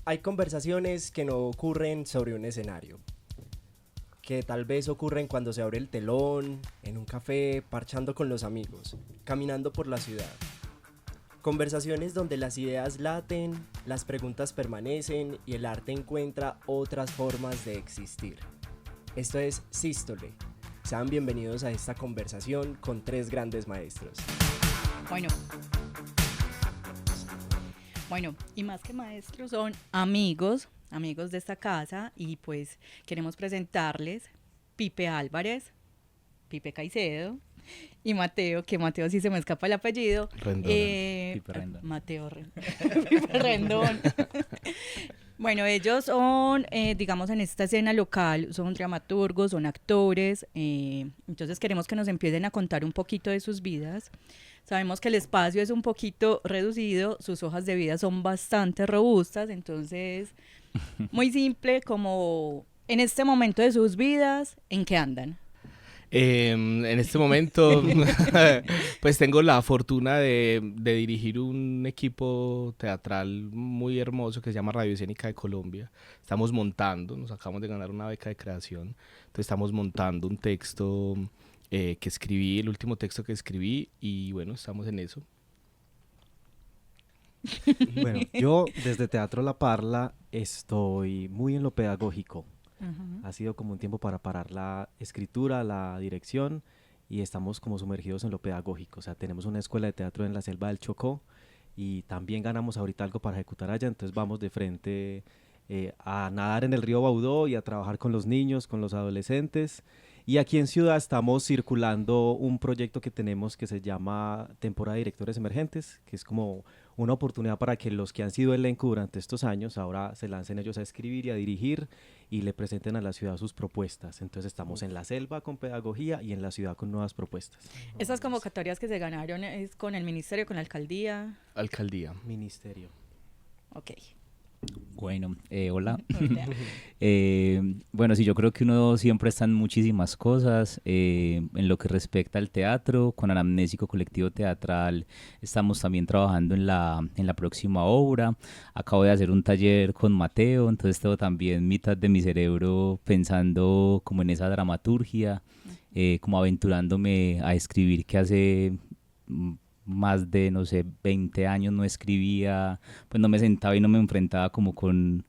Hay conversaciones que no ocurren sobre un escenario, que tal vez ocurren cuando se abre el telón, en un café, parchando con los amigos, caminando por la ciudad. Conversaciones donde las ideas laten, las preguntas permanecen y el arte encuentra otras formas de existir. Esto es Sístole. Sean bienvenidos a esta conversación con tres grandes maestros. Bueno, y más que maestros son amigos de esta casa y pues queremos presentarles Pipe Álvarez, Pipe Caicedo y Mateo, que Mateo sí se me escapa el apellido. Rendón. Pipe Rendón. Pipe Rendón. Bueno, ellos son, digamos, en esta escena local, son dramaturgos, son actores, entonces queremos que nos empiecen a contar un poquito de sus vidas. Sabemos que el espacio es un poquito reducido, sus hojas de vida son bastante robustas, entonces, muy simple, como en este momento de sus vidas, ¿en qué andan? En este momento, pues tengo la fortuna de dirigir un equipo teatral muy hermoso que se llama Radio Escénica de Colombia. Estamos montando, nos acabamos de ganar una beca de creación, entonces estamos montando un texto que escribí, el último texto que escribí, y bueno, estamos en eso. Bueno, yo desde Teatro La Parla estoy muy en lo pedagógico. Ha sido como un tiempo para parar la escritura, la dirección, y estamos como sumergidos en lo pedagógico. O sea, tenemos una escuela de teatro en la selva del Chocó y también ganamos ahorita algo para ejecutar allá, entonces vamos de frente a nadar en el río Baudó y a trabajar con los niños, con los adolescentes. Y aquí en Ciudad estamos circulando un proyecto que tenemos que se llama Temporada de Directores Emergentes, que es como una oportunidad para que los que han sido elenco durante estos años ahora se lancen ellos a escribir y a dirigir y le presenten a la ciudad sus propuestas. Entonces estamos en la selva con pedagogía y en la ciudad con nuevas propuestas. Esas convocatorias que se ganaron es con el ministerio, con la alcaldía. Alcaldía. Ministerio. Ok. Bueno, hola. Hola. Bueno, sí, yo creo que uno siempre está en muchísimas cosas. En lo que respecta al teatro, con Anamnésico Colectivo Teatral estamos también trabajando en la próxima obra. Acabo de hacer un taller con Mateo, entonces tengo también mitad de mi cerebro pensando como en esa dramaturgia, como aventurándome a escribir que hace más de, no sé, 20 años no escribía, pues no me sentaba y no me enfrentaba como con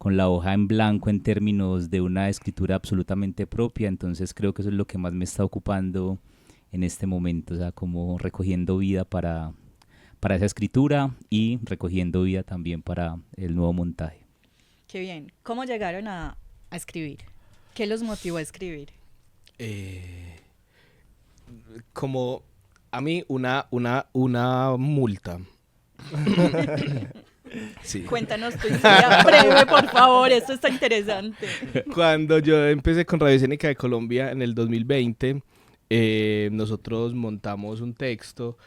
la hoja en blanco en términos de una escritura absolutamente propia, entonces creo que eso es lo que más me está ocupando en este momento, o sea, como recogiendo vida para esa escritura y recogiendo vida también para el nuevo montaje. Qué bien. ¿Cómo llegaron a escribir? ¿Qué los motivó a escribir? Como a mí una multa. Sí. Cuéntanos tu historia breve, por favor, esto está interesante. Cuando yo empecé con Radio Escénica de Colombia en el 2020, nosotros montamos un texto.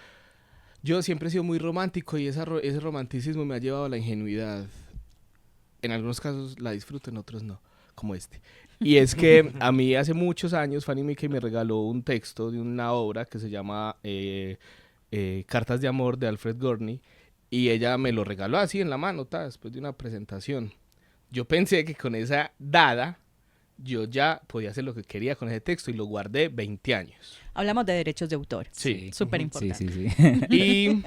Yo siempre he sido muy romántico y ese romanticismo me ha llevado a la ingenuidad. En algunos casos la disfruto, en otros no, como este. Y es que a mí hace muchos años Fanny Mickey me regaló un texto de una obra que se llama Cartas de Amor de Alfred Gorney, y ella me lo regaló así en la mano, después de una presentación. Yo pensé que con esa dada yo ya podía hacer lo que quería con ese texto y lo guardé 20 años. Hablamos de derechos de autor. Sí. Súper importante. Sí. Y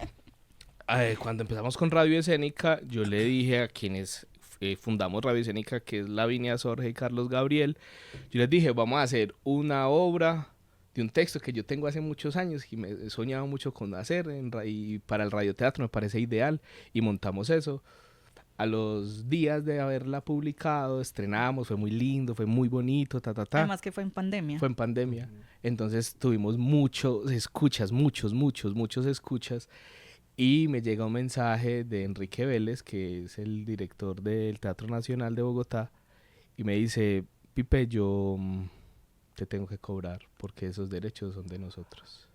cuando empezamos con Radio Escénica, yo le dije a quienes fundamos Radio Escénica, que es Lavinia Sorge y Carlos Gabriel, yo les dije, vamos a hacer una obra de un texto que yo tengo hace muchos años y me he soñado mucho con hacer y para el radioteatro me parece ideal, y montamos eso. A los días de haberla publicado, estrenamos, fue muy lindo, fue muy bonito, Además que fue en pandemia. Fue en pandemia. Entonces tuvimos muchos escuchas, muchos escuchas. Y me llega un mensaje de Enrique Vélez, que es el director del Teatro Nacional de Bogotá, y me dice, Pipe, yo te tengo que cobrar porque esos derechos son de nosotros.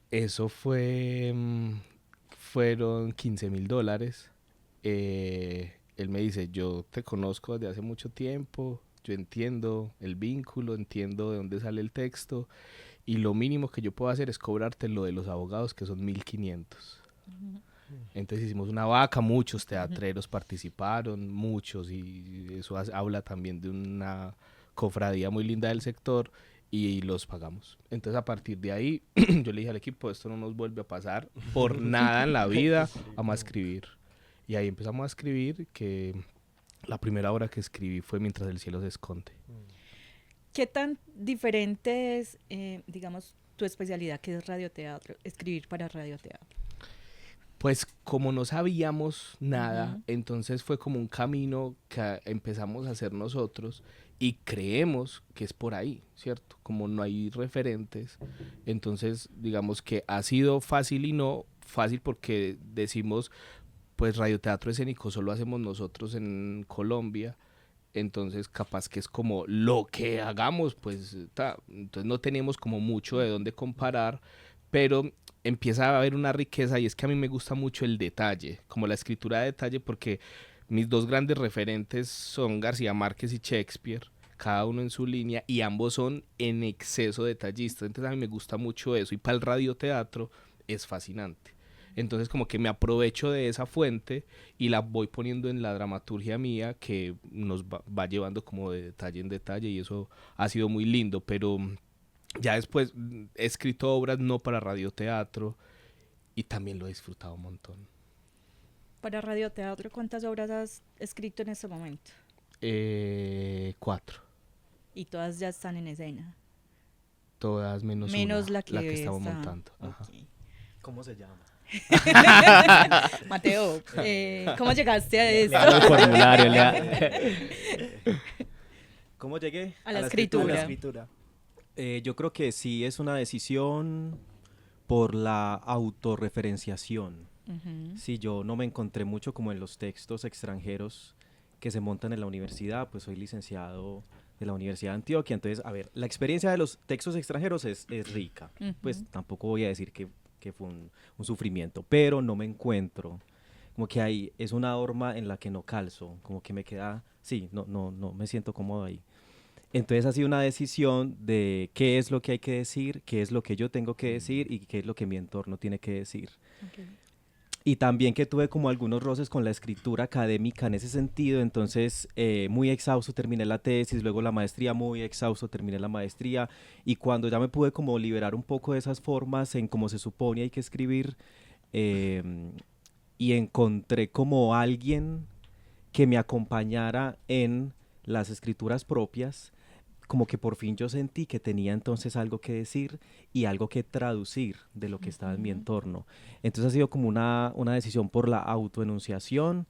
Eso fueron $15,000. Él me dice, yo te conozco desde hace mucho tiempo, yo entiendo el vínculo, entiendo de dónde sale el texto, y lo mínimo que yo puedo hacer es cobrarte lo de los abogados, que son 1,500. Entonces hicimos una vaca, muchos teatreros participaron, muchos, y eso habla también de una cofradía muy linda del sector, y los pagamos. Entonces a partir de ahí yo le dije al equipo, esto no nos vuelve a pasar por nada en la vida, vamos a escribir. Y ahí empezamos a escribir, que la primera obra que escribí fue Mientras el cielo se esconde. ¿Qué tan diferente es, digamos, tu especialidad, que es radioteatro, escribir para radioteatro? Pues como no sabíamos nada, entonces fue como un camino que empezamos a hacer nosotros y creemos que es por ahí, ¿cierto? Como no hay referentes, entonces digamos que ha sido fácil y no fácil porque decimos, pues radioteatro escénico solo hacemos nosotros en Colombia, entonces capaz que es como lo que hagamos, pues entonces no tenemos como mucho de dónde comparar, pero empieza a haber una riqueza, y es que a mí me gusta mucho el detalle, como la escritura de detalle, porque mis dos grandes referentes son García Márquez y Shakespeare, cada uno en su línea, y ambos son en exceso detallistas, entonces a mí me gusta mucho eso, y para el radioteatro es fascinante. Entonces como que me aprovecho de esa fuente y la voy poniendo en la dramaturgia mía, que nos va llevando como de detalle en detalle, y eso ha sido muy lindo, pero ya después he escrito obras no para radioteatro y también lo he disfrutado un montón. Para radioteatro, ¿cuántas obras has escrito en este momento? 4. Y todas ya están en escena. Todas menos Menos una, la que estamos está. montando. Ajá. Okay. ¿Cómo se llama? Mateo, ¿cómo llegaste a eso? El formulario, ¿Cómo llegué? A la escritura. escritura. Yo creo que sí es una decisión por la autorreferenciación. Sí, yo no me encontré mucho como en los textos extranjeros que se montan en la universidad, pues soy licenciado de la Universidad de Antioquia, entonces, a ver, la experiencia de los textos extranjeros es rica, pues tampoco voy a decir que fue un sufrimiento, pero no me encuentro, como que ahí es una norma en la que no calzo, como que me queda, sí, no me siento cómodo ahí. Entonces ha sido una decisión de qué es lo que hay que decir, qué es lo que yo tengo que decir y qué es lo que mi entorno tiene que decir. Okay. Y también que tuve como algunos roces con la escritura académica en ese sentido, entonces muy exhausto terminé la tesis, luego la maestría, muy exhausto terminé la maestría, y cuando ya me pude como liberar un poco de esas formas en cómo se supone hay que escribir, y encontré como alguien que me acompañara en las escrituras propias, como que por fin yo sentí que tenía entonces algo que decir y algo que traducir de lo que estaba en mi entorno. Entonces ha sido como una decisión por la autoenunciación,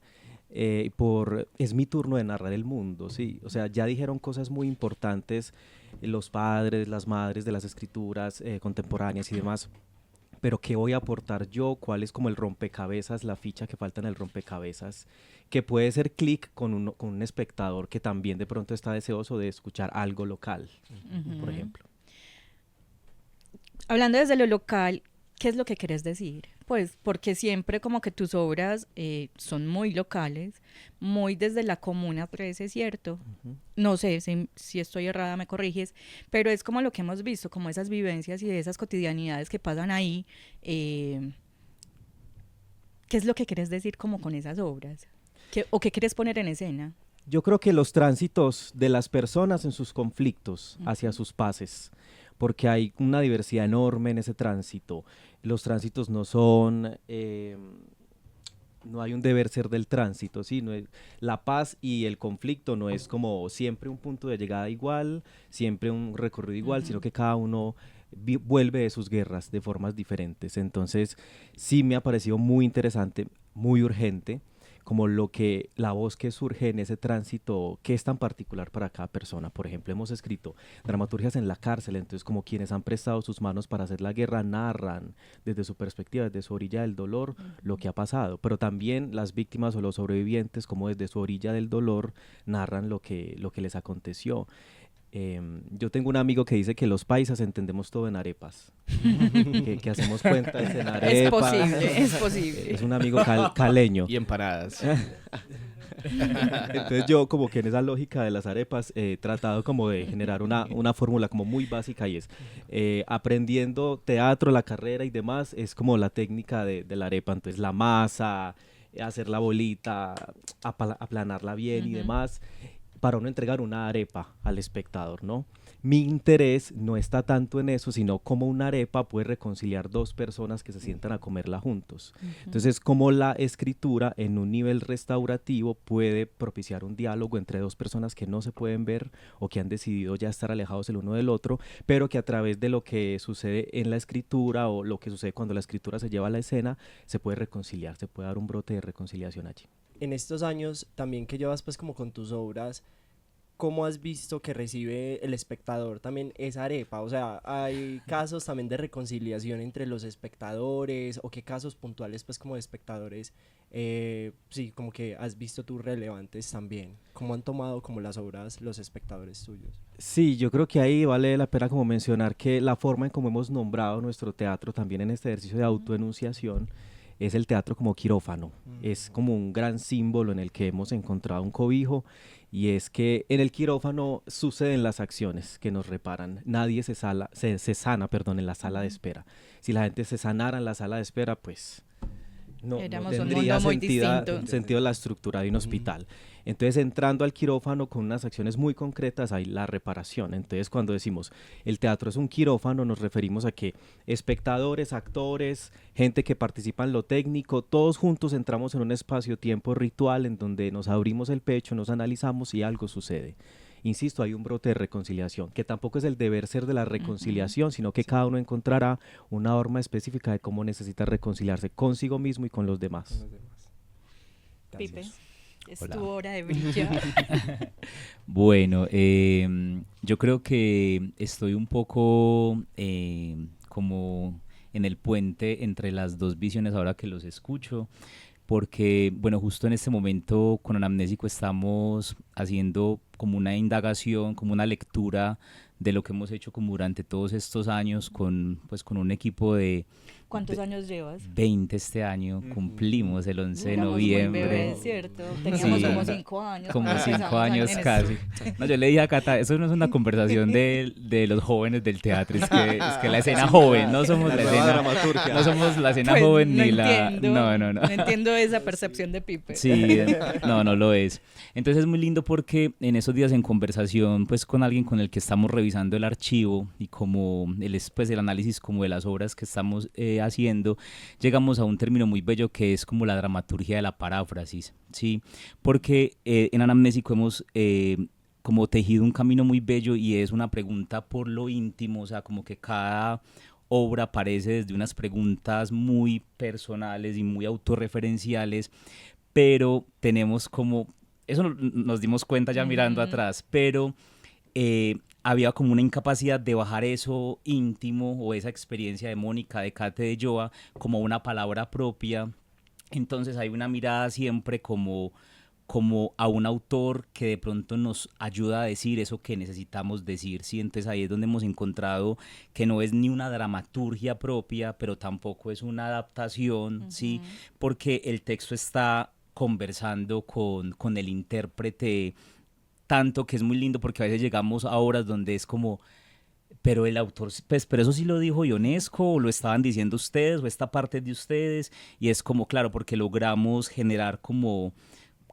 es mi turno de narrar el mundo, sí. O sea, ya dijeron cosas muy importantes los padres, las madres de las escrituras contemporáneas y demás, pero ¿qué voy a aportar yo? ¿Cuál es como el rompecabezas, la ficha que falta en el rompecabezas? Que puede ser clic con un espectador que también de pronto está deseoso de escuchar algo local, por ejemplo. Hablando desde lo local, ¿qué es lo que querés decir? Pues porque siempre como que tus obras son muy locales, muy desde la Comuna 13, ¿cierto? No sé si estoy errada, me corriges, pero es como lo que hemos visto, como esas vivencias y esas cotidianidades que pasan ahí. ¿Qué es lo que querés decir como con esas obras? ¿O qué quieres poner en escena? Yo creo que los tránsitos de las personas en sus conflictos hacia sus paces, porque hay una diversidad enorme en ese tránsito. Los tránsitos no son, no hay un deber ser del tránsito, ¿sí? No es, la paz y el conflicto no es como siempre un punto de llegada igual, siempre un recorrido igual, sino que cada uno vuelve de sus guerras de formas diferentes. Entonces sí me ha parecido muy interesante, muy urgente, como la voz que surge en ese tránsito que es tan particular para cada persona. Por ejemplo, hemos escrito dramaturgias en la cárcel, entonces como quienes han prestado sus manos para hacer la guerra narran desde su perspectiva, desde su orilla del dolor, lo que ha pasado, pero también las víctimas o los sobrevivientes como desde su orilla del dolor narran lo que les aconteció. Yo tengo un amigo que dice que los paisas entendemos todo en arepas, que hacemos cuentas en arepas. Es posible. Es un amigo caleño. Y empanadas. Entonces yo como que en esa lógica de las arepas he tratado como de generar una fórmula como muy básica y es aprendiendo teatro, la carrera y demás, es como la técnica de la arepa. Entonces la masa, hacer la bolita, aplanarla bien y demás, para uno entregar una arepa al espectador, ¿no? Mi interés no está tanto en eso, sino cómo una arepa puede reconciliar dos personas que se sientan a comerla juntos. Entonces, cómo la escritura en un nivel restaurativo puede propiciar un diálogo entre dos personas que no se pueden ver o que han decidido ya estar alejados el uno del otro, pero que a través de lo que sucede en la escritura o lo que sucede cuando la escritura se lleva a la escena, se puede reconciliar, se puede dar un brote de reconciliación allí. En estos años también que llevas pues como con tus obras, ¿cómo has visto que recibe el espectador también esa arepa? O sea, ¿hay casos también de reconciliación entre los espectadores o qué casos puntuales pues como de espectadores sí, como que has visto tú relevantes también? ¿Cómo han tomado como las obras los espectadores tuyos? Sí, yo creo que ahí vale la pena como mencionar que la forma en cómo hemos nombrado nuestro teatro también en este ejercicio de autoenunciación es el teatro como quirófano. Es como un gran símbolo en el que hemos encontrado un cobijo y es que en el quirófano suceden las acciones que nos reparan. Nadie se sana, perdón, en la sala de espera. Si la gente se sanara en la sala de espera, pues no Éramos un tendría mundo muy distinto. sentido la estructura de un hospital. Entonces, entrando al quirófano con unas acciones muy concretas, hay la reparación. Entonces, cuando decimos el teatro es un quirófano, nos referimos a que espectadores, actores, gente que participa en lo técnico, todos juntos entramos en un espacio-tiempo ritual en donde nos abrimos el pecho, nos analizamos y algo sucede. Insisto, hay un brote de reconciliación, que tampoco es el deber ser de la reconciliación, sino que cada uno encontrará una forma específica de cómo necesita reconciliarse consigo mismo y con los demás. Con los demás. Pipe, Gracias. es Hola. tu hora de brillar. Bueno, yo creo que estoy un poco como en el puente entre las dos visiones ahora que los escucho, porque, bueno, justo en este momento con Anamnésico estamos haciendo como una indagación, como una lectura de lo que hemos hecho como durante todos estos años pues, con un equipo de ¿Cuántos años llevas? 20 este año, cumplimos el 11 de Éramos muy noviembre. bebés, ¿cierto? Teníamos Sí, como 5 años. como cuando 5 empezamos años en esto. casi. No, yo le dije a Cata, eso no es una conversación de los jóvenes del teatro, es que la escena joven, no somos la nueva escena, dramaturgia. no somos la escena Pues, joven no ni la... entiendo, No. No entiendo esa percepción de Pipe. Sí, no lo es. Entonces es muy lindo porque en esos días en conversación pues con alguien con el que estamos revisando el archivo y como el análisis como de las obras que estamos haciendo, llegamos a un término muy bello que es como la dramaturgia de la paráfrasis, ¿sí? Porque en Anamnésico hemos como tejido un camino muy bello y es una pregunta por lo íntimo, o sea, como que cada obra aparece desde unas preguntas muy personales y muy autorreferenciales, pero tenemos como, eso nos dimos cuenta ya mirando atrás, pero había como una incapacidad de bajar eso íntimo o esa experiencia de Mónica, de Kate, de Joa, como una palabra propia. Entonces hay una mirada siempre como a un autor que de pronto nos ayuda a decir eso que necesitamos decir, ¿sí? Entonces ahí es donde hemos encontrado que no es ni una dramaturgia propia, pero tampoco es una adaptación, ¿sí? Porque el texto está conversando con el intérprete, tanto que es muy lindo porque a veces llegamos a obras donde es como, pero el autor, pues, pero eso sí lo dijo Ionesco, o lo estaban diciendo ustedes, o esta parte es de ustedes, y es como, claro, porque logramos generar como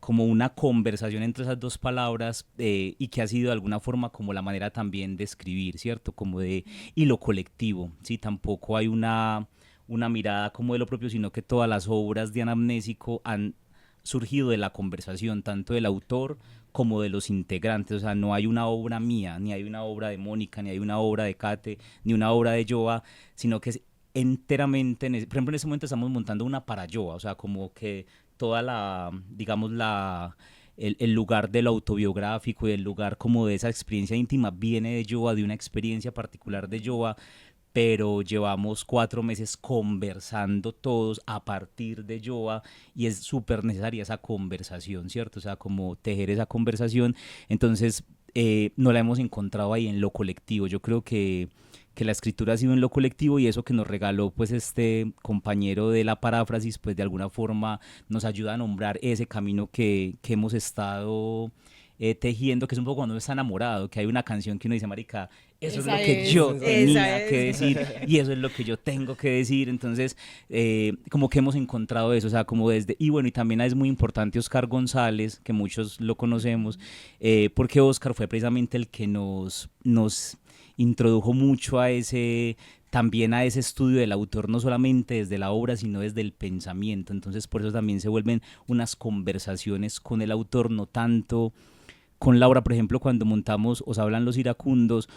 una conversación entre esas dos palabras y que ha sido de alguna forma como la manera también de escribir, ¿cierto? Como de, y lo colectivo, ¿sí? Tampoco hay una mirada como de lo propio, sino que todas las obras de Anamnésico han surgido de la conversación, tanto del autor como de los integrantes, o sea, no hay una obra mía, ni hay una obra de Mónica, ni hay una obra de Kate, ni una obra de Joa, sino que es enteramente, por ejemplo, en este momento estamos montando una para Joa, o sea, como que toda digamos, el lugar de lo autobiográfico y el lugar como de esa experiencia íntima viene de Joa, de una experiencia particular de Joa, pero llevamos 4 meses conversando todos a partir de Joa y es súper necesaria esa conversación, ¿cierto? O sea, como tejer esa conversación. Entonces, no la hemos encontrado ahí en lo colectivo. Yo creo que la escritura ha sido en lo colectivo y eso que nos regaló pues este compañero de la paráfrasis pues de alguna forma nos ayuda a nombrar ese camino que hemos estado tejiendo, que es un poco cuando uno está enamorado, que hay una canción que uno dice, marica, eso Esa es lo que es, yo esa tenía es. que decir y eso es lo que yo tengo que decir. Entonces como que hemos encontrado eso, o sea, como desde, y bueno, y también es muy importante Oscar González, que muchos lo conocemos, porque Oscar fue precisamente el que nos introdujo mucho a ese, también a ese estudio del autor, no solamente desde la obra, sino desde el pensamiento. Entonces, por eso también se vuelven unas conversaciones con el autor, no tanto con la obra. Por ejemplo, cuando montamos Os hablan los iracundos,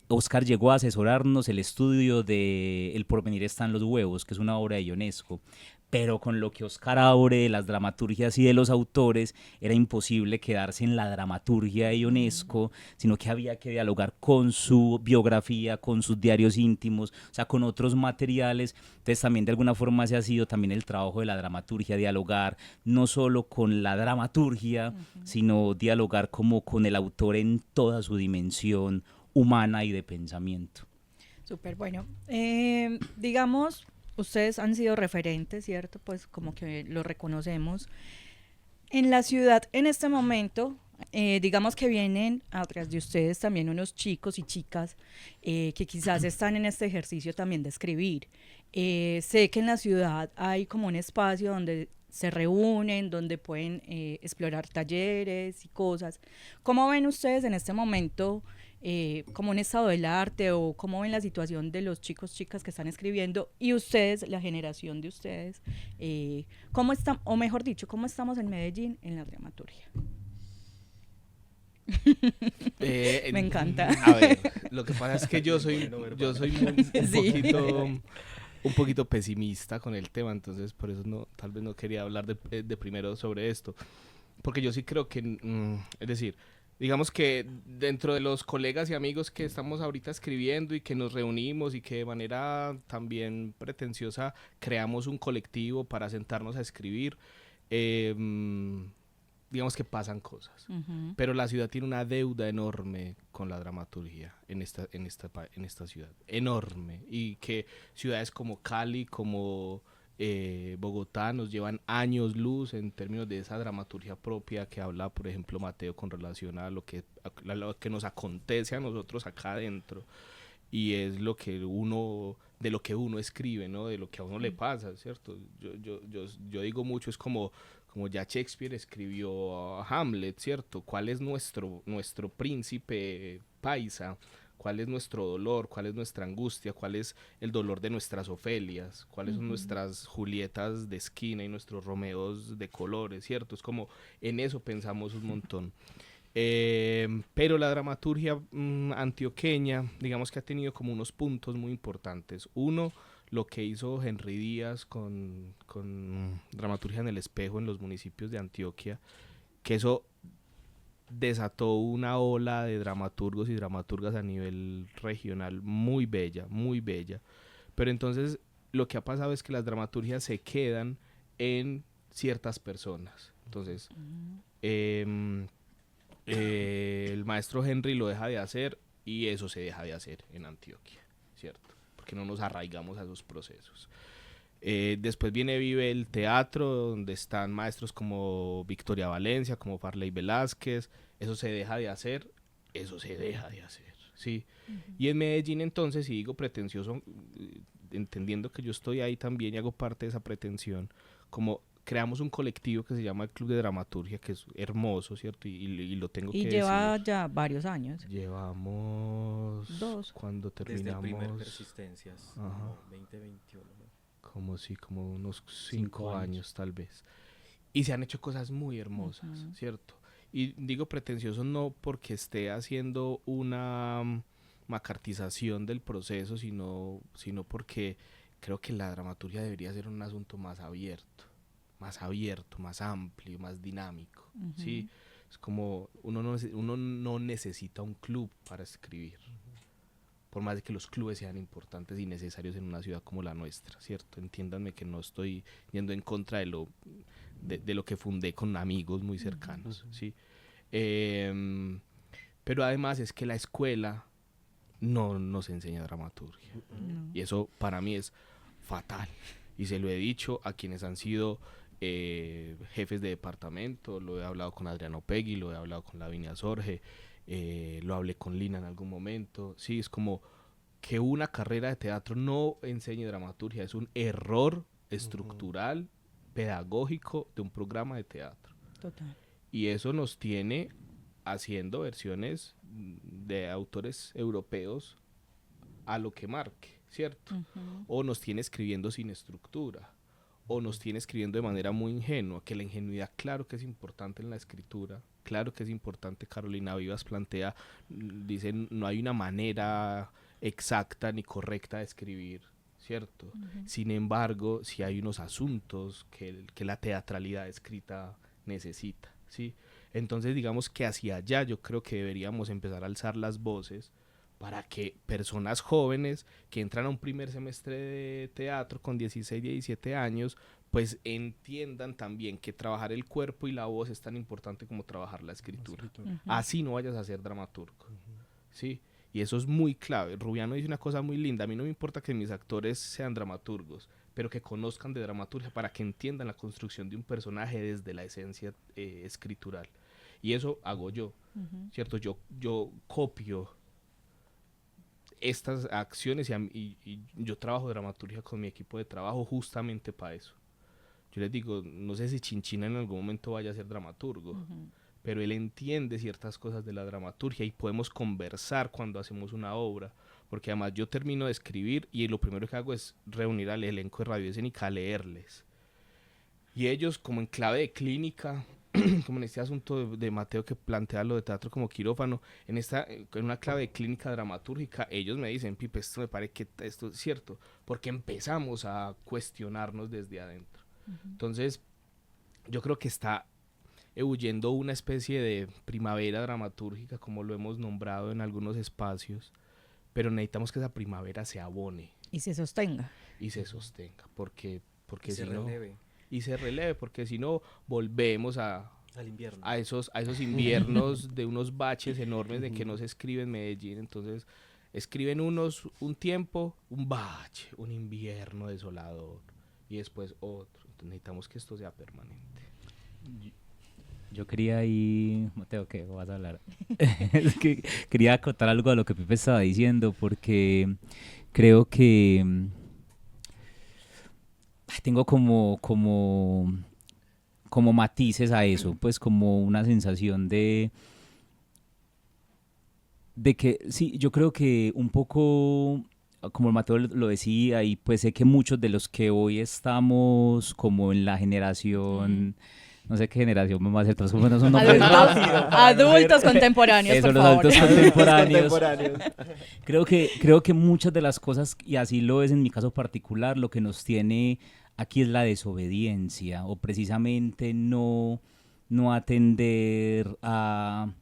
Oscar llegó a asesorarnos el estudio de El porvenir está en los huevos, que es una obra de Ionesco, pero con lo que Oscar abre de las dramaturgias y de los autores, era imposible quedarse en la dramaturgia de Ionesco, sino que había que dialogar con su biografía, con sus diarios íntimos, o sea, con otros materiales. Entonces también de alguna forma se ha sido también el trabajo de la dramaturgia, dialogar no solo con la dramaturgia, sino dialogar como con el autor en toda su dimensión humana y de pensamiento. Súper bueno. Digamos, ustedes han sido referentes, ¿cierto? Pues como que lo reconocemos. En la ciudad, en este momento, digamos que vienen atrás de ustedes también unos chicos y chicas que quizás están en este ejercicio también de escribir. Sé que en la ciudad hay como un espacio donde se reúnen, donde pueden explorar talleres y cosas. ¿Cómo ven ustedes en este momento como un estado del arte o cómo ven la situación de los chicos, chicas que están escribiendo y ustedes, la generación de ustedes, cómo están, o mejor dicho, cómo estamos en Medellín en la dramaturgia? Me encanta. A ver, lo que pasa es que yo soy Sí. un poquito pesimista con el tema, entonces por eso no, tal vez no quería hablar de primero sobre esto, porque yo sí creo que, es decir, digamos que dentro de los colegas y amigos que estamos ahorita escribiendo y que nos reunimos y que de manera también pretenciosa creamos un colectivo para sentarnos a escribir, digamos que pasan cosas. Pero la ciudad tiene una deuda enorme con la dramaturgia en esta ciudad, enorme. Y que ciudades como Cali, como Bogotá nos llevan años luz en términos de esa dramaturgia propia que habla, por ejemplo, Mateo con relación a lo que nos acontece a nosotros acá adentro. Y es lo que de lo que uno escribe, ¿no? De lo que a uno le pasa, ¿cierto? Yo digo mucho, es como ya Shakespeare escribió a Hamlet, ¿cierto? ¿Cuál es nuestro príncipe paisa? ¿Cuál es nuestro dolor? ¿Cuál es nuestra angustia? ¿Cuál es el dolor de nuestras Ofelias? ¿Cuáles son nuestras Julietas de esquina y nuestros Romeos de colores, ¿cierto? Es como en eso pensamos un montón. Pero la dramaturgia antioqueña, digamos que ha tenido como unos puntos muy importantes. Uno, lo que hizo Henry Díaz con Dramaturgia en el Espejo en los municipios de Antioquia, que eso desató una ola de dramaturgos y dramaturgas a nivel regional muy bella, muy bella. Pero entonces lo que ha pasado es que las dramaturgias se quedan en ciertas personas. Entonces, el maestro Henry lo deja de hacer y eso se deja de hacer en Antioquia, ¿cierto? Porque no nos arraigamos a esos procesos. Después vive el teatro, donde están maestros como Victoria Valencia, como Farley Velázquez. Eso se deja de hacer, ¿sí? Y en Medellín entonces, si digo pretencioso, entendiendo que yo estoy ahí también y hago parte de esa pretensión, como creamos un colectivo que se llama el Club de Dramaturgia, que es hermoso, ¿cierto? Y lo tengo que Y decir. lleva ya varios años. Llevamos... 2. Cuando terminamos... Desde el primer Persistencias, como 2021, ¿no? Como unos 5 años tal vez. Y se han hecho cosas muy hermosas, ¿cierto? Y digo pretencioso no porque esté haciendo una macartización del proceso, sino porque creo que la dramaturgia debería ser un asunto más abierto, más amplio, más dinámico, ¿sí? Es como uno no necesita un club para escribir, por más de que los clubes sean importantes y necesarios en una ciudad como la nuestra, ¿cierto? Entiéndanme que no estoy yendo en contra de lo que fundé con amigos muy cercanos, ¿sí? Pero además es que la escuela no nos enseña dramaturgia. No. Y eso para mí es fatal. Y se lo he dicho a quienes han sido jefes de departamento, lo he hablado con Adriano Pegui, lo he hablado con Lavinia Sorge, lo hablé con Lina en algún momento. Sí, es como que una carrera de teatro no enseñe dramaturgia, es un error estructural, pedagógico de un programa de teatro. Total. Y eso nos tiene haciendo versiones de autores europeos a lo que marque, ¿cierto? O nos tiene escribiendo sin estructura, o nos tiene escribiendo de manera muy ingenua, que la ingenuidad claro que es importante en la escritura, claro que es importante. Carolina Vivas plantea, dice, no hay una manera exacta ni correcta de escribir, ¿cierto? Sin embargo, sí hay unos asuntos que la teatralidad escrita necesita, ¿sí? Entonces digamos que hacia allá yo creo que deberíamos empezar a alzar las voces para que personas jóvenes que entran a un primer semestre de teatro con 16, 17 años, pues entiendan también que trabajar el cuerpo y la voz es tan importante como trabajar la escritura. Así no vayas a ser dramaturgo, ¿sí? Y eso es muy clave. Rubiano dice una cosa muy linda: a mí no me importa que mis actores sean dramaturgos, pero que conozcan de dramaturgia para que entiendan la construcción de un personaje desde la esencia escritural. Y eso hago yo, ¿cierto? Yo copio estas acciones y yo trabajo dramaturgia con mi equipo de trabajo justamente para eso. Yo les digo, no sé si Chinchina en algún momento vaya a ser dramaturgo, pero él entiende ciertas cosas de la dramaturgia y podemos conversar cuando hacemos una obra, porque además yo termino de escribir y lo primero que hago es reunir al elenco de Radio Escénica a leerles. Y ellos, como en clave de clínica, como en este asunto de Mateo que plantea lo de teatro como quirófano, en una clave de clínica dramatúrgica, ellos me dicen, Pipe, esto me parece que esto es cierto, porque empezamos a cuestionarnos desde adentro. Entonces, yo creo que está huyendo una especie de primavera dramatúrgica, como lo hemos nombrado en algunos espacios, pero necesitamos que esa primavera se abone. Y se sostenga. Y se sostenga, porque se si no... releve. Y se releve, porque si no volvemos al invierno. a esos inviernos de unos baches enormes de que no se escribe en Medellín. Entonces escriben unos un tiempo, un bache, un invierno desolador, y después otro. Entonces necesitamos que esto sea permanente. Yo quería ir... Mateo, ¿qué vas a hablar? Es que quería acotar algo a lo que Pipe estaba diciendo, porque creo que tengo como matices a eso, pues como una sensación de que sí, yo creo que un poco, como Mateo lo decía, y pues sé que muchos de los que hoy estamos como en la generación, no sé qué generación me va a hacer, todos como no son nombres rápidos. Adultos contemporáneos, Eso, por los favor. adultos contemporáneos. Creo que muchas de las cosas, y así lo es en mi caso particular, lo que nos tiene aquí es la desobediencia, o precisamente no atender a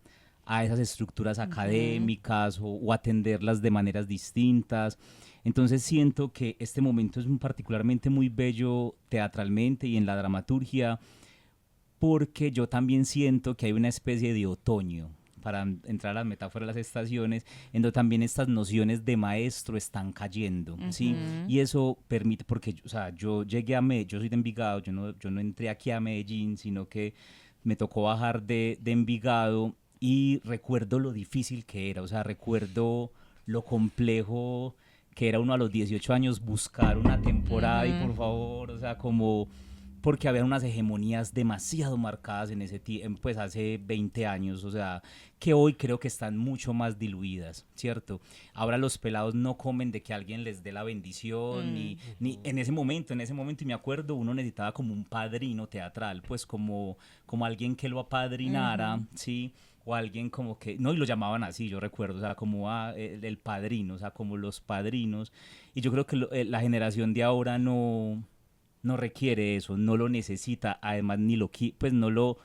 esas estructuras académicas, o atenderlas de maneras distintas. Entonces siento que este momento es particularmente muy bello teatralmente y en la dramaturgia, porque yo también siento que hay una especie de otoño, para entrar a las metáforas de las estaciones, en donde también estas nociones de maestro están cayendo, ¿sí? Y eso permite, porque, o sea, yo llegué a Medellín, yo soy de Envigado, yo no entré aquí a Medellín, sino que me tocó bajar de Envigado, y recuerdo lo difícil que era, o sea, recuerdo lo complejo que era uno a los 18 años buscar una temporada, y por favor, o sea, como... porque había unas hegemonías demasiado marcadas en ese tiempo, pues hace 20 años, o sea, que hoy creo que están mucho más diluidas, ¿cierto? Ahora los pelados no comen de que alguien les dé la bendición, ni en ese momento, y me acuerdo, uno necesitaba como un padrino teatral, pues como alguien que lo apadrinara, ¿sí? O alguien como que, no, y lo llamaban así, yo recuerdo, o sea, como el padrino, o sea, como los padrinos, y yo creo que la generación de ahora no requiere eso, no lo necesita, además ni lo pues no lo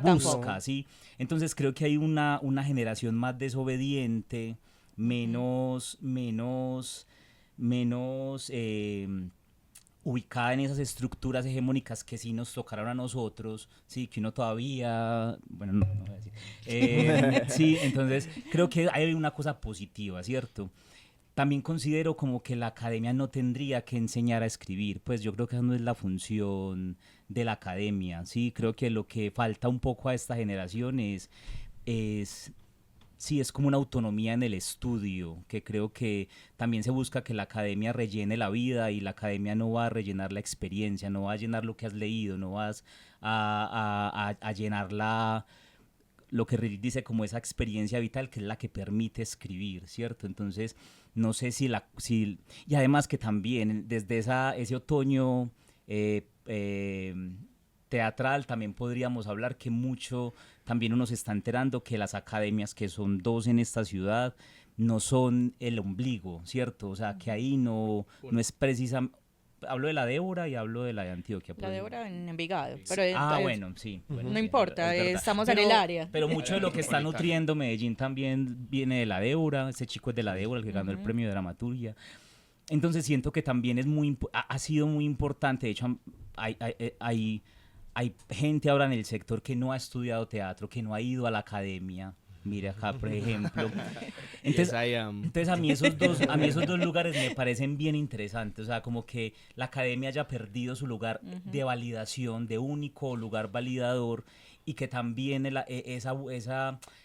busca, ¿sí? Entonces creo que hay una generación más desobediente, menos ubicada en esas estructuras hegemónicas que sí nos tocaron a nosotros, sí, que uno todavía, bueno, no voy a decir. Sí, entonces creo que hay una cosa positiva, ¿cierto? También considero como que la academia no tendría que enseñar a escribir, pues yo creo que esa no es la función de la academia, sí, creo que lo que falta un poco a esta generación es sí, es como una autonomía en el estudio, que creo que también se busca que la academia rellene la vida y la academia no va a rellenar la experiencia, no va a llenar lo que has leído, no vas a llenar lo que Rilke dice como esa experiencia vital que es la que permite escribir, ¿cierto? Entonces, no sé y además que también desde ese otoño eh, eh, teatral también podríamos hablar que mucho, también uno se está enterando que las academias, que son 2 en esta ciudad, no son el ombligo, ¿cierto? O sea, que ahí no es precisamente... Hablo de la Débora y hablo de la de Antioquia. La pues. Débora en Envigado. Pero Bueno, sí. Bueno, no sí, importa, es verdad. estamos en el área. Pero mucho de lo que está nutriendo Medellín también viene de la Débora. Ese chico es de la Débora, el que ganó el premio de dramaturgia. Entonces siento que también es ha sido muy importante. De hecho, hay gente ahora en el sector que no ha estudiado teatro, que no ha ido a la academia. Mire acá, por ejemplo. Entonces, entonces a mí esos dos lugares me parecen bien interesantes. O sea, como que la academia haya perdido su lugar de validación, de único lugar validador, y que también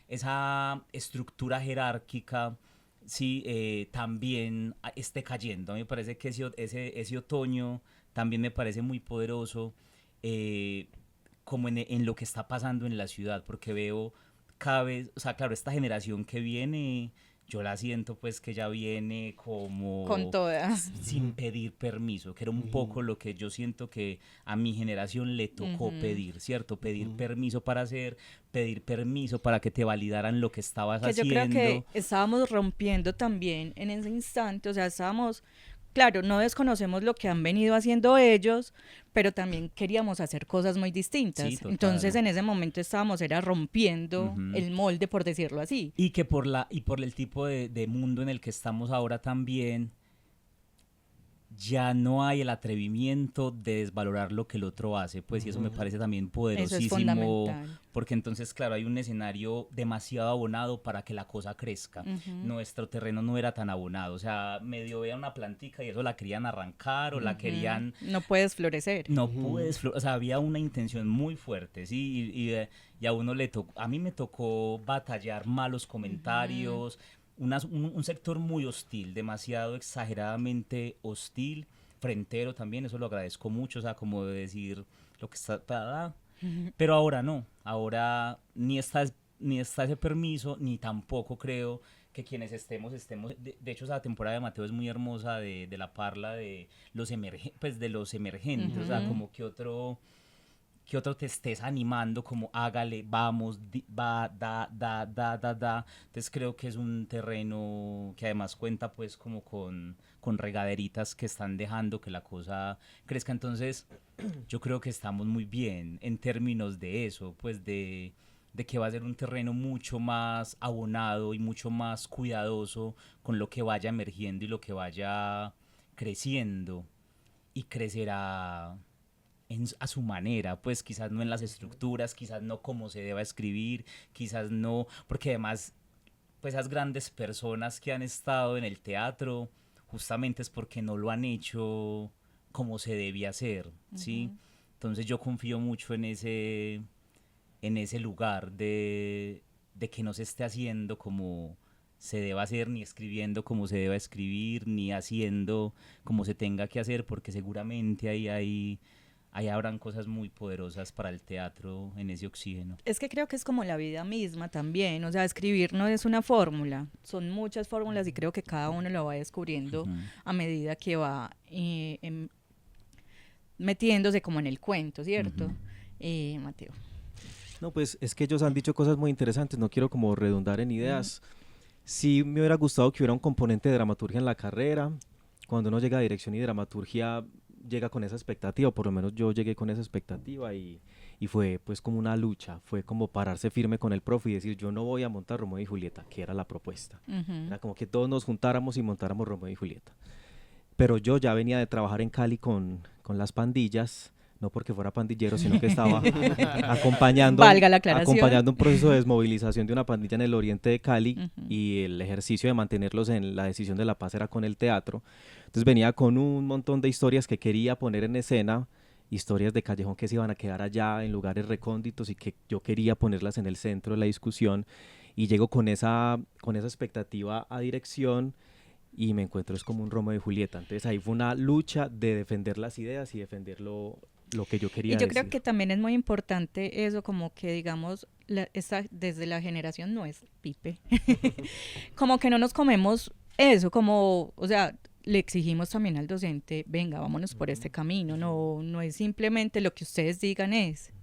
esa estructura jerárquica sí, también esté cayendo. A mí me parece que ese otoño también me parece muy poderoso, como en lo que está pasando en la ciudad, porque veo cada vez, o sea, claro, esta generación que viene, yo la siento pues que ya viene como... Con todas. Sin pedir permiso, que era un poco lo que yo siento que a mi generación le tocó pedir, ¿cierto? Pedir permiso para hacer, pedir permiso para que te validaran lo que estabas haciendo. Yo creo que estábamos rompiendo también en ese instante, o sea, claro, no desconocemos lo que han venido haciendo ellos, pero también queríamos hacer cosas muy distintas. Sí, total. Entonces, en ese momento era rompiendo el molde, por decirlo así. Y que por el tipo de mundo en el que estamos ahora también, ya no hay el atrevimiento de desvalorar lo que el otro hace, pues, y eso me parece también poderosísimo, eso es fundamental. porque entonces, claro, hay un escenario demasiado abonado para que la cosa crezca. Nuestro terreno no era tan abonado, o sea, medio veía una plantica y eso la querían arrancar o la querían... No puedes florecer. No puedes, o sea, había una intención muy fuerte, ¿sí? Y a mí me tocó batallar malos comentarios, un sector muy hostil, demasiado exageradamente hostil, frentero también, eso lo agradezco mucho, o sea, como de decir lo que está... Pero ahora no, ahora ni está ese permiso, ni tampoco creo que quienes estemos. De hecho, esa temporada de Mateo es muy hermosa, de la parla de los emergentes, o sea, como que otro te estés animando, como hágale, vamos, da. Entonces creo que es un terreno que además cuenta pues como con regaderitas que están dejando que la cosa crezca. Entonces yo creo que estamos muy bien en términos de eso, pues de que va a ser un terreno mucho más abonado y mucho más cuidadoso con lo que vaya emergiendo y lo que vaya creciendo, y crecerá a su manera, pues quizás no en las estructuras, quizás no como se deba escribir, quizás no, porque además pues esas grandes personas que han estado en el teatro justamente es porque no lo han hecho como se debía hacer, ¿sí? Entonces yo confío mucho en ese lugar de que no se esté haciendo como se deba hacer, ni escribiendo como se deba escribir, ni haciendo como se tenga que hacer, porque seguramente ahí habrán cosas muy poderosas para el teatro en ese oxígeno. Es que creo que es como la vida misma también, o sea, escribir no es una fórmula, son muchas fórmulas y creo que cada uno lo va descubriendo a medida que va metiéndose como en el cuento, ¿cierto? Mateo. No, pues es que ellos han dicho cosas muy interesantes, no quiero como redundar en ideas. Sí me hubiera gustado que hubiera un componente de dramaturgia en la carrera. Cuando uno llega a dirección y dramaturgia llega con esa expectativa, o por lo menos yo llegué con esa expectativa, y fue pues como una lucha, fue como pararse firme con el profe y decir yo no voy a montar Romeo y Julieta, que era la propuesta. Era como que todos nos juntáramos y montáramos Romeo y Julieta. pero yo ya venía de trabajar en Cali con las pandillas, no porque fuera pandillero, sino que estaba acompañando, Valga la aclaración. acompañando un proceso de desmovilización de una pandilla en el oriente de Cali, Ujú. y el ejercicio de mantenerlos en la decisión de la paz era con el teatro. Entonces venía con un montón de historias que quería poner en escena, historias de callejón que se iban a quedar allá en lugares recónditos y que yo quería ponerlas en el centro de la discusión, y llego con esa expectativa a dirección y me encuentro es como un Romeo y Julieta. Entonces ahí fue una lucha de defender las ideas y defender lo que yo quería Y yo decir. creo que también es muy importante eso, como que digamos, desde la generación no es Pipe, como que no nos comemos eso, como, o sea, le exigimos también al docente, venga, vámonos por este camino, no es simplemente lo que ustedes digan es.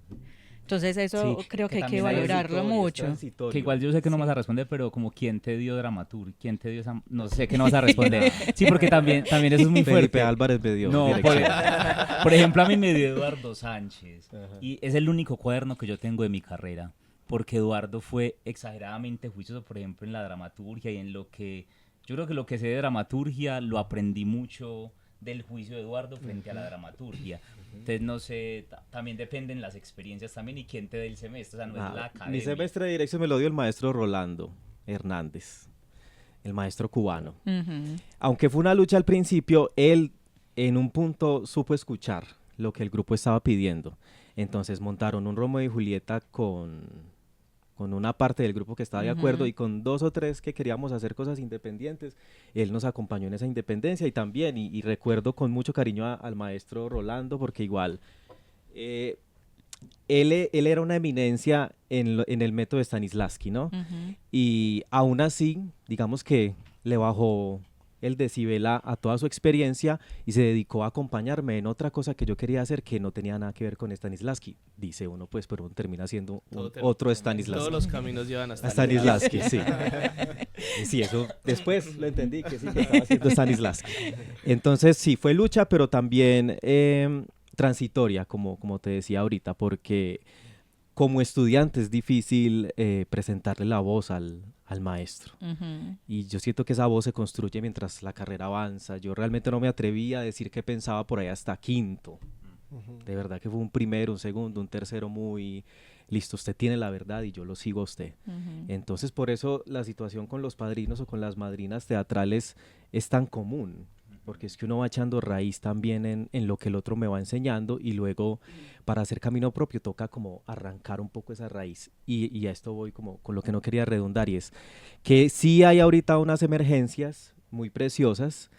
Entonces eso Sí, creo que hay que también hay valorarlo mucho. Que igual yo sé que no Sí. me vas a responder, pero como quién te dio dramaturgia, quién te dio esa... No sé que no vas a responder. Sí, porque también eso es muy Felipe fuerte. Álvarez me dio No, dirección. por ejemplo, a mí me dio Eduardo Sánchez. Ajá. Y es el único cuaderno que yo tengo de mi carrera. Porque Eduardo fue exageradamente juicioso, por ejemplo, en la dramaturgia y en lo que... Yo creo que lo que sé de dramaturgia lo aprendí mucho del juicio de Eduardo frente a la dramaturgia. Entonces, no sé, también dependen las experiencias también y quién te dé el semestre, o sea, no es la Nada, academia. mi semestre de dirección me lo dio el maestro Rolando Hernández, el maestro cubano. Ujú. Aunque fue una lucha al principio, él en un punto supo escuchar lo que el grupo estaba pidiendo. Entonces montaron un Romeo y Julieta con una parte del grupo que estaba de acuerdo, Ujú. y con 2 o 3 que queríamos hacer cosas independientes. Él nos acompañó en esa independencia, y también, y recuerdo con mucho cariño al maestro Rolando, porque igual eh, él era una eminencia en el método de Stanislavski, ¿no? Ujú. Y aún así, digamos que le bajó el decibel a toda su experiencia y se dedicó a acompañarme en otra cosa que yo quería hacer que no tenía nada que ver con Stanislavski. Dice uno, pues, pero uno termina siendo otro Todos Stanislavski. los caminos llevan A hasta Stanislavski, sí. Y sí, eso después lo entendí, que sí, que estaba haciendo Stanislavski. Entonces, sí, fue lucha, pero también transitoria, como te decía ahorita, porque como estudiante es difícil presentarle la voz al maestro. Ujú. Y yo siento que esa voz se construye mientras la carrera avanza. Yo realmente no me atreví a decir qué pensaba por ahí hasta quinto. De verdad que fue un primero, un segundo, un tercero muy... Listo, usted tiene la verdad y yo lo sigo a usted. Ujú. Entonces, por eso la situación con los padrinos o con las madrinas teatrales es tan común, porque es que uno va echando raíz también en lo que el otro me va enseñando, y luego para hacer camino propio toca como arrancar un poco esa raíz. Y a esto voy como con lo que no quería redundar, y es que sí hay ahorita unas emergencias muy preciosas,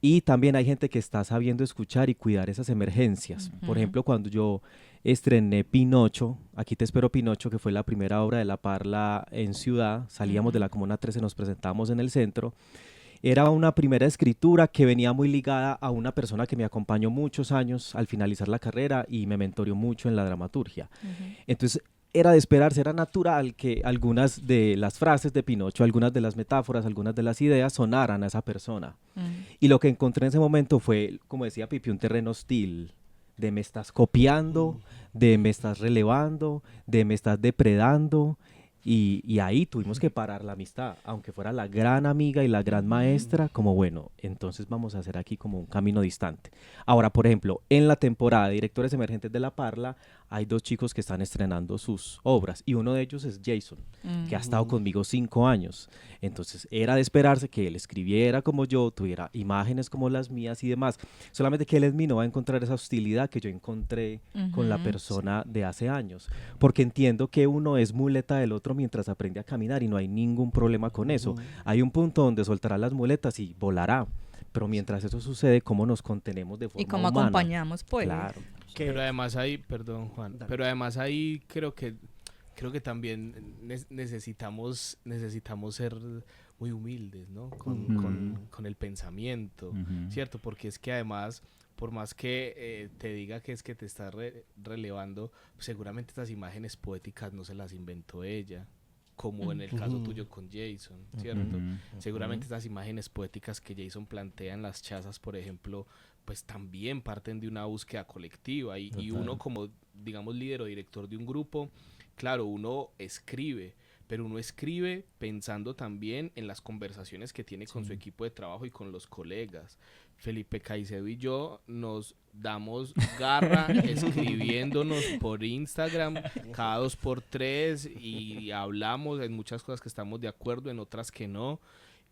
y también hay gente que está sabiendo escuchar y cuidar esas emergencias. Por Ujú. ejemplo, cuando yo estrené Pinocho, Aquí te espero Pinocho, que fue la primera obra de La Parla en Ciudad, salíamos de Ujú. la Comuna 13, nos presentábamos en el centro. Era una primera escritura que venía muy ligada a una persona que me acompañó muchos años al finalizar la carrera y me mentoreó mucho en la dramaturgia. Ujú. Entonces era de esperarse, era natural que algunas de las frases de Pinocho, algunas de las metáforas, algunas de las ideas sonaran a esa persona. Ujú. Y lo que encontré en ese momento fue, como decía Pipi, un terreno hostil, de me estás copiando, de me estás relevando, de me estás depredando. Y ahí tuvimos que parar la amistad, aunque fuera la gran amiga y la gran maestra, como bueno, entonces vamos a hacer aquí como un camino distante. Ahora, por ejemplo, en la temporada de Directores Emergentes de La Parla, hay 2 chicos que están estrenando sus obras, y uno de ellos es Jason, que ha estado conmigo 5 años. Entonces era de esperarse que él escribiera como yo, tuviera imágenes como las mías y demás. Solamente que él en mí no va a encontrar esa hostilidad que yo encontré con la Ujú. persona de hace años. Porque entiendo que uno es muleta del otro mientras aprende a caminar, y no hay ningún problema con eso. Hay un punto donde soltará las muletas y volará. Pero mientras eso sucede, ¿cómo nos contenemos de forma Y cómo humana? acompañamos, pues. Claro. Que- Pero además ahí, perdón Juan, Dale. pero además ahí creo que también necesitamos ser muy humildes, ¿no? Con el pensamiento, Ujú. ¿cierto? Porque es que además, por más que te diga que es que te está relevando, seguramente estas imágenes poéticas no se las inventó ella, como en el caso tuyo con Jason, ¿cierto? Ujú. Seguramente estas imágenes poéticas que Jason plantea en las chazas, por ejemplo, pues también parten de una búsqueda colectiva, y uno como, digamos, líder o director de un grupo, claro, uno escribe, pero uno escribe pensando también en las conversaciones que tiene con su equipo de trabajo y con los colegas. Felipe Caicedo y yo nos damos garra escribiéndonos por Instagram cada 2 por 3 y hablamos en muchas cosas que estamos de acuerdo, en otras que no,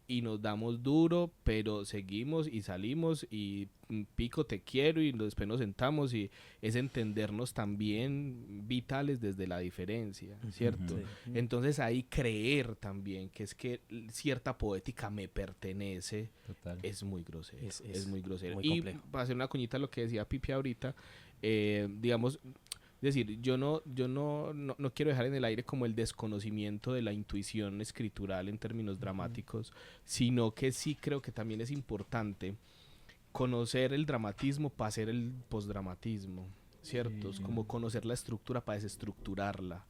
y nos damos duro, pero seguimos y salimos y Pico te quiero y después nos sentamos y es entendernos también vitales desde la diferencia, ¿cierto? Sí. Entonces ahí creer también que es que cierta poética me pertenece Total. es muy grosero, Es es muy grosero. muy Y complejo. para hacer una cuñita a lo que decía Pipi ahorita, digamos, es decir, yo no quiero dejar en el aire como el desconocimiento de la intuición escritural en términos dramáticos, sino que sí creo que también es importante conocer el dramatismo para hacer el postdramatismo, ¿cierto? Es como conocer la estructura para desestructurarla.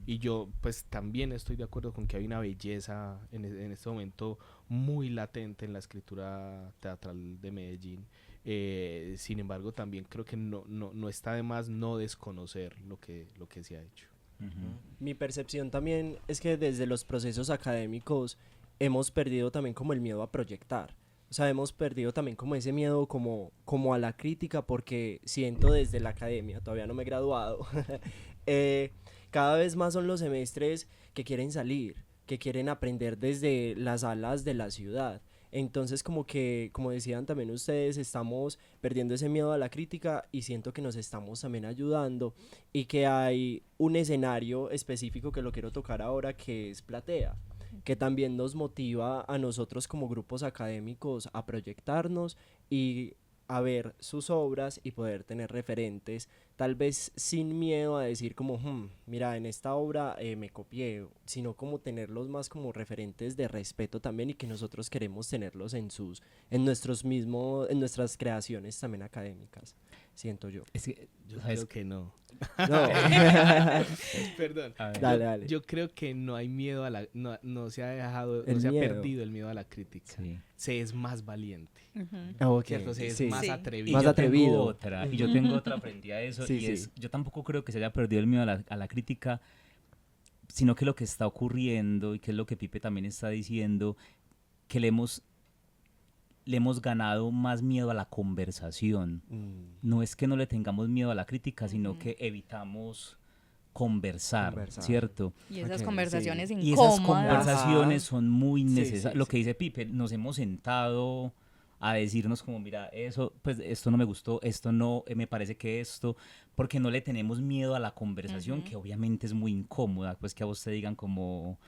Y yo pues también estoy de acuerdo con que hay una belleza en este momento muy latente en la escritura teatral de Medellín. Sin embargo, también creo que no está de más no desconocer lo que se ha hecho. Mi percepción también es que desde los procesos académicos hemos perdido también como el miedo a proyectar. O sea, hemos perdido también como ese miedo como a la crítica, porque siento desde la academia, todavía no me he graduado, cada vez más son los semestres que quieren salir, que quieren aprender desde las alas de la ciudad. Entonces como que, como decían también ustedes, estamos perdiendo ese miedo a la crítica y siento que nos estamos también ayudando y que hay un escenario específico que lo quiero tocar ahora, que es Platea, que también nos motiva a nosotros como grupos académicos a proyectarnos y a ver sus obras y poder tener referentes, tal vez sin miedo a decir como, mira, en esta obra me copié, sino como tenerlos más como referentes de respeto también, y que nosotros queremos tenerlos en nuestras creaciones también académicas, siento yo. Es que, Yo ¿sabes creo que no. No. Perdón. A ver. Dale, dale. Yo creo que no hay miedo a la... No se ha dejado... El no se ha miedo. perdido el miedo a la crítica. Sí. Se es más valiente. Ok, ¿Cierto? Se es sí. más Sí. atrevido. Y Más yo atrevido. tengo otra, y yo tengo otra frente a eso, Sí, y sí. es, yo tampoco creo que se haya perdido el miedo a la crítica, sino que lo que está ocurriendo, y que es lo que Pipe también está diciendo, que le hemos ganado más miedo a la conversación. No es que no le tengamos miedo a la crítica, sino que evitamos conversar, Conversar. ¿cierto? Y esas Ok, conversaciones sí. Y esas incómodas. conversaciones Ajá. son muy Sí, necesarias. sí, Lo sí. que dice Pipe, nos hemos sentado a decirnos como, mira, eso, pues esto no me gustó, esto no, me parece que esto, porque no le tenemos miedo a la conversación, que obviamente es muy incómoda, pues que a vos te digan como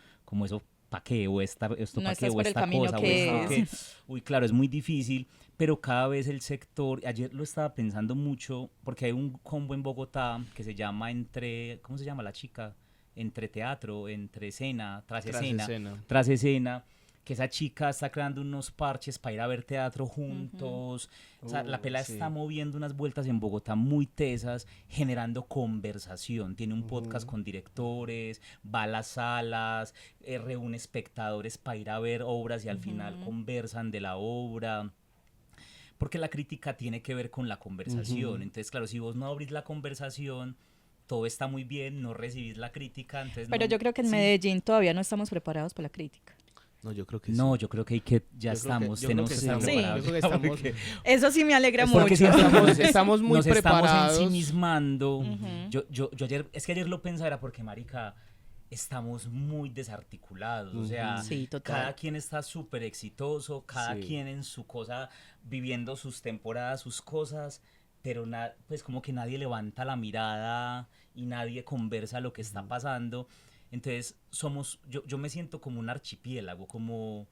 eso, ¿para qué? O esto No ¿para qué? estás O por el esta camino cosa, o que esto es. que... Uy, claro, es muy difícil, pero cada vez el sector, ayer lo estaba pensando mucho, porque hay un combo en Bogotá que se llama ¿cómo se llama la chica? Entre teatro, entre escena, tras escena, que esa chica está creando unos parches para ir a ver teatro juntos. O sea, la pelada sí. está moviendo unas vueltas en Bogotá muy tesas, generando conversación. Tiene un podcast con directores, va a las salas, reúne espectadores para ir a ver obras y al final conversan de la obra. Porque la crítica tiene que ver con la conversación. Entonces, claro, si vos no abrís la conversación, todo está muy bien, no recibís la crítica. Entonces Pero no, yo creo que en Medellín todavía no estamos preparados para la crítica. No, yo creo que no, sí. yo creo que ya estamos, tenemos que estar Sí. preparados. Yo creo que estamos... Porque- Eso sí me alegra porque mucho. si estamos muy nos preparados. estamos ensimismando. Ujú. Yo ayer lo pensaba, era porque, marica, estamos muy desarticulados. O sea, Sí, total. cada quien está súper exitoso, cada Sí. quien en su cosa, viviendo sus temporadas, sus cosas, pero pues como que nadie levanta la mirada y nadie conversa lo que está pasando. Entonces yo me siento como un archipiélago, como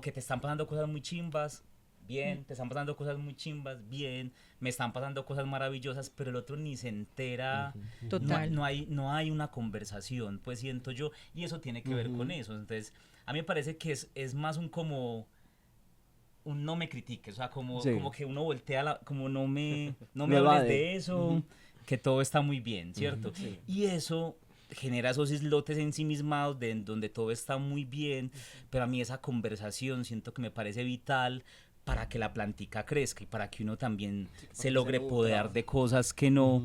que te están pasando cosas muy chimbas, bien, te están pasando cosas muy chimbas, bien, me están pasando cosas maravillosas, pero el otro ni se entera. Total. No hay una conversación, pues siento yo, y eso tiene que ver con eso. Entonces, a mí me parece que es más un no me critiques, o sea, como que uno voltea, como no me Lo hables evade. de eso, que todo está muy bien, ¿cierto? Sí. Y eso genera esos islotes ensimismados donde todo está muy bien, pero a mí esa conversación siento que me parece vital para que la plantica crezca y para que uno también se logre nutra. podear de cosas que no,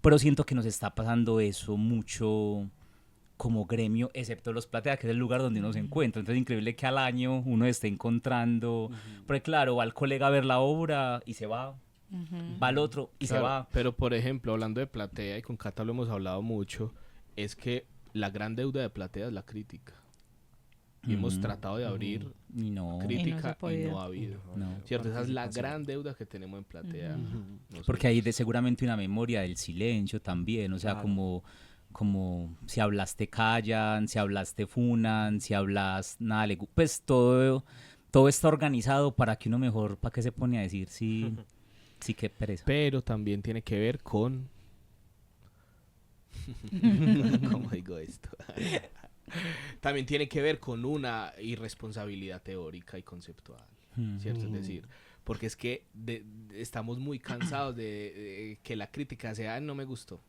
pero siento que nos está pasando eso mucho como gremio, excepto los Platea, que es el lugar donde uno se encuentra. Entonces es increíble que al año uno esté encontrando, porque claro, va el colega a ver la obra y se va, va al otro y se Claro, va. pero por ejemplo, hablando de Platea, y con Cata lo hemos hablado mucho, es que la gran deuda de Platea es la crítica. Y hemos tratado de abrir Y no, crítica y podido. no ha habido. no. ¿Cierto? Esa es la gran deuda que tenemos en Platea. nosotros. Porque hay seguramente una memoria del silencio también, o sea, Claro. como si hablaste callan, si hablaste funan, si hablas nada, pues todo está organizado para que uno mejor, ¿para qué se pone a decir? Sí, sí, qué pereza. Pero también tiene que ver con... ¿Cómo digo esto? También tiene que ver con una irresponsabilidad teórica y conceptual, ¿cierto? Es decir, porque es que estamos muy cansados de que la crítica sea no me gustó.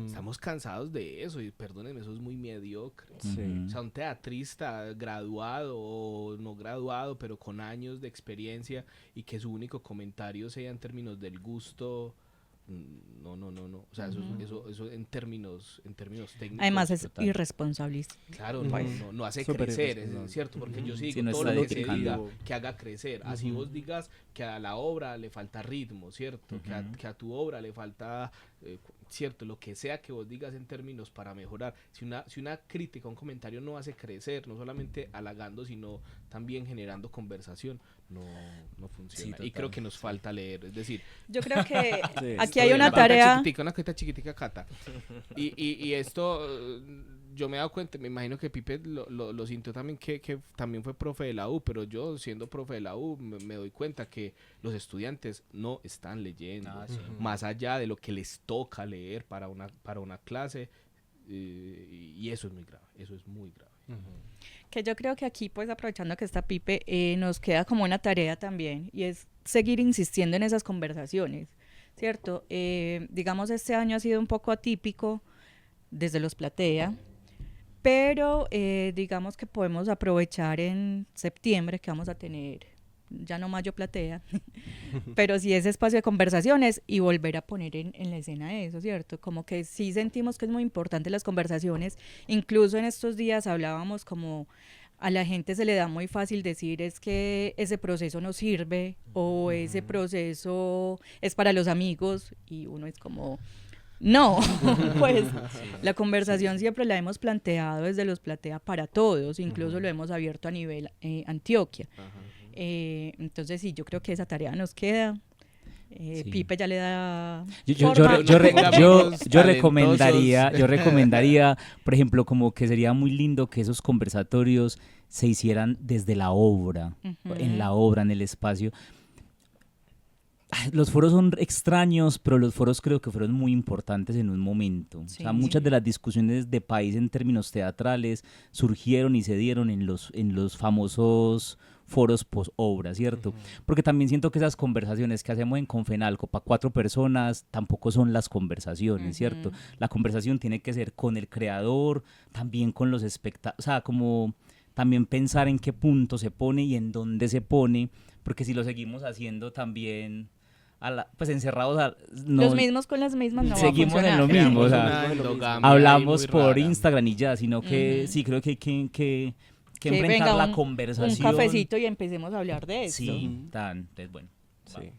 Estamos cansados de eso y perdónenme, eso es muy mediocre. Sí. O sea, un teatrista graduado o no graduado, pero con años de experiencia y que su único comentario sea en términos del gusto, no. O sea, eso en términos técnicos. Además es total. irresponsable. Claro, no hace Súper crecer, irresponsable. es cierto, porque yo sí Sí, digo no todo está lo que se edificando. diga que haga crecer. Así vos digas que a la obra le falta ritmo, ¿cierto? Que a tu obra le falta, ¿cierto? Lo que sea que vos digas en términos para mejorar. Si una crítica, un comentario no hace crecer, no solamente halagando, sino también generando conversación, no funciona. Sí, Y creo total. que nos falta leer, es decir, Yo creo que Sí, aquí hay una cosita tarea. chiquitica, una cosita chiquitica, Cata. Y esto, yo me he dado cuenta, me imagino que Pipe lo sintió también, que también fue profe de la U, pero yo siendo profe de la U me doy cuenta que los estudiantes no están leyendo, Ah, sí. más allá de lo que les toca leer para una clase, y eso es muy grave, eso es muy grave. Que yo creo que aquí, pues aprovechando que está Pipe, nos queda como una tarea también y es seguir insistiendo en esas conversaciones, ¿cierto? Digamos, este año ha sido un poco atípico desde los Platea, pero digamos que podemos aprovechar en septiembre que vamos a tener, ya no Mayo Platea, pero sí ese espacio de conversaciones y volver a poner en la escena eso, ¿cierto? Como que sí sentimos que es muy importante las conversaciones, incluso en estos días hablábamos como a la gente se le da muy fácil decir es que ese proceso no sirve o ese proceso es para los amigos y uno es como... No, pues la conversación siempre la hemos planteado desde los Platea para todos, incluso lo hemos abierto a nivel Antioquia. Entonces sí, yo creo que esa tarea nos queda. Sí. Pipe ya le da Yo forma. recomendaría, por ejemplo, como que sería muy lindo que esos conversatorios se hicieran desde la obra, en la obra, en el espacio. Los foros son extraños, pero los foros creo que fueron muy importantes en un momento. Sí. O sea, muchas de las discusiones de país en términos teatrales surgieron y se dieron en los famosos foros post-obra, ¿cierto? Porque también siento que esas conversaciones que hacemos en Confenalco para 4 personas tampoco son las conversaciones, ¿cierto? La conversación tiene que ser con el creador, también con los espectadores, o sea, como también pensar en qué punto se pone y en dónde se pone, porque si lo seguimos haciendo también... pues encerrados Los mismos con las mismas no seguimos va a en lo funcionar. mismo, o Creamos sea, una endogamia hablamos ahí muy por rara. Instagram y ya, sino que sí creo que hay que enfrentar venga la un conversación. cafecito y empecemos a hablar de esto. Sí, entonces bueno. Sí.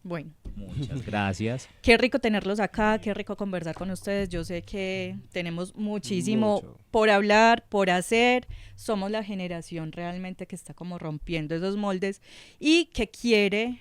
Bueno, Muchas gracias. qué rico tenerlos acá, qué rico conversar con ustedes. Yo sé que tenemos muchísimo Mucho. por hablar, por hacer. Somos la generación realmente que está como rompiendo esos moldes y que quiere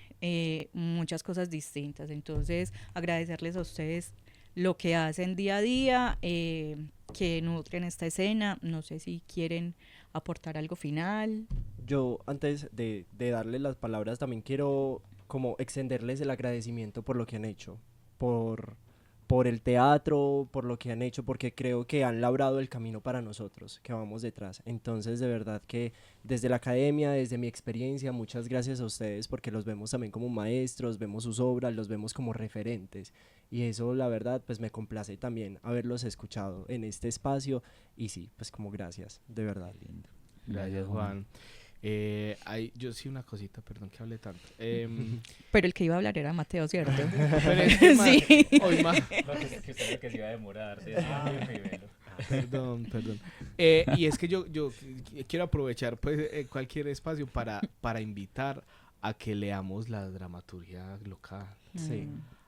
muchas cosas distintas. Entonces, agradecerles a ustedes lo que hacen día a día, que nutren esta escena. No sé si quieren aportar algo final. Yo, antes de darle las palabras, también quiero como extenderles el agradecimiento por lo que han hecho, por el teatro, por lo que han hecho, porque creo que han labrado el camino para nosotros, que vamos detrás. Entonces, de verdad que desde la academia, desde mi experiencia, muchas gracias a ustedes, porque los vemos también como maestros, vemos sus obras, los vemos como referentes. Y eso, la verdad, pues me complace también haberlos escuchado en este espacio. Y sí, pues como gracias, de verdad. Gracias, Juan. Yo sí una cosita, perdón que hable tanto. Pero el que iba a hablar era Mateo, ¿cierto? Pero es que, Sí. hoy más... Que usted que se iba a demorar. Perdón. Y es que yo quiero aprovechar pues cualquier espacio para invitar a que leamos la dramaturgia local. Sí.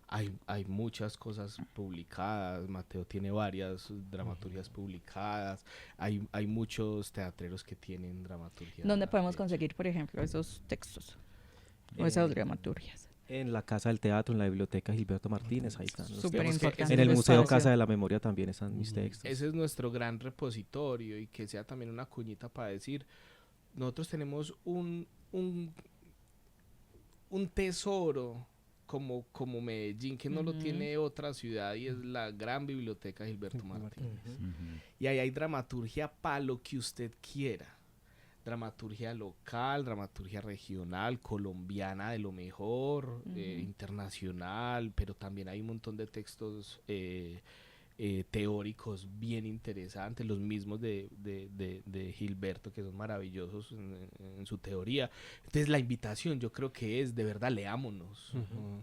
Hay muchas cosas publicadas, Mateo tiene varias dramaturgias publicadas, hay muchos teatreros que tienen dramaturgia. ¿Dónde podemos hecha. conseguir, por ejemplo, esos textos o esas dramaturgias? En la Casa del Teatro, en la Biblioteca Gilberto Martínez, ahí están. los Súper textos. importante En el Museo espacio. Casa de la Memoria también están mis textos. Ese es nuestro gran repositorio y que sea también una cuñita para decir, nosotros tenemos un tesoro como Medellín que no lo tiene otra ciudad y es la gran biblioteca Gilberto Martínez. Y ahí hay dramaturgia para lo que usted quiera. Dramaturgia local, dramaturgia regional, colombiana de lo mejor, internacional, pero también hay un montón de textos teóricos bien interesantes, los mismos de Gilberto, que son maravillosos en su teoría. Entonces la invitación yo creo que es, de verdad, leámonos,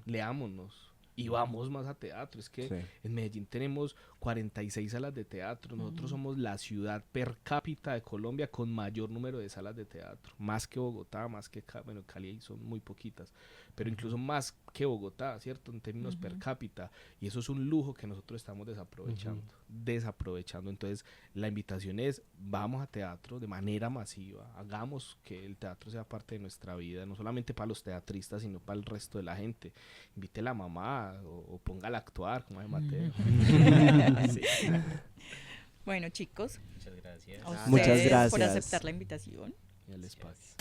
leámonos. Y vamos más a teatro. Es que Sí. en Medellín tenemos 46 salas de teatro. Nosotros somos la ciudad per cápita de Colombia con mayor número de salas de teatro. Más que Bogotá, más que bueno, Cali son muy poquitas. Pero incluso más que Bogotá, ¿cierto? En términos per cápita. Y eso es un lujo que nosotros estamos desaprovechando. Entonces, la invitación es, vamos a teatro de manera masiva. Hagamos que el teatro sea parte de nuestra vida. No solamente para los teatristas, sino para el resto de la gente. Invite a la mamá o póngala a actuar, como de Mateo. Sí. Bueno, chicos, Muchas gracias. a Muchas ustedes por gracias. aceptar la invitación. Y el espacio.